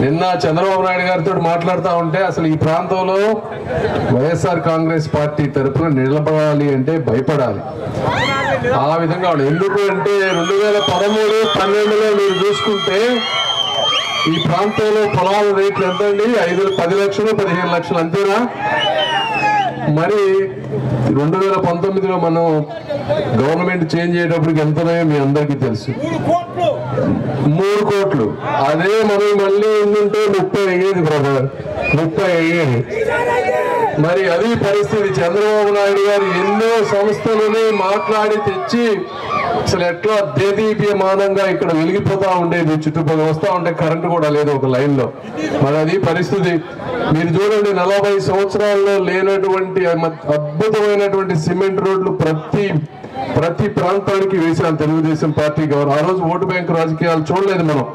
నిన్న చంద్రబాబు నాయుడు గారితో మాట్లాడుతూ ఉంటే అసలు ఈ ప్రాంతంలో వైఎస్ఆర్ కాంగ్రెస్ పార్టీ తరఫున నిలబడాలి అంటే భయపడాలి. ఆ విధంగా ఎందుకు అంటే 2013-12లో మీరు చూసుకుంటే ఈ ప్రాంతంలో పొలాల రేట్లు ఎంత అండి? 10 లక్షలు 15 లక్షలు అంతేనా? మరి 2019లో మనం గవర్నమెంట్ చేంజ్ అయ్యేటప్పటికి ఎంతనో మీ అందరికీ తెలుసు, 3 కోట్లు. అదే మనం మళ్ళీ ఉంటే 30 అయ్యేది బ్రదర్, 30 అయ్యేది. మరి అది పరిస్థితి. చంద్రబాబు నాయుడు గారు ఎన్నో సంస్థలని మాట్లాడి తెచ్చి అసలు ఎట్లా దేదీప్యమానంగా ఇక్కడ వెలిగిపోతా ఉండేది. చుట్టుపక్కల వస్తూ ఉంటే కరెంటు కూడా లేదు ఒక లైన్ లో. మరి అది పరిస్థితి. మీరు చూడండి 40 సంవత్సరాల్లో లేనటువంటి అద్భుతమైనటువంటి సిమెంట్ రోడ్లు ప్రతి ప్రాంతానికి వేసిన తెలుగుదేశం పార్టీ గవర్నమెంట్. ఆ రోజు ఓటు బ్యాంకు రాజకీయాలు చూడలేదు మనం.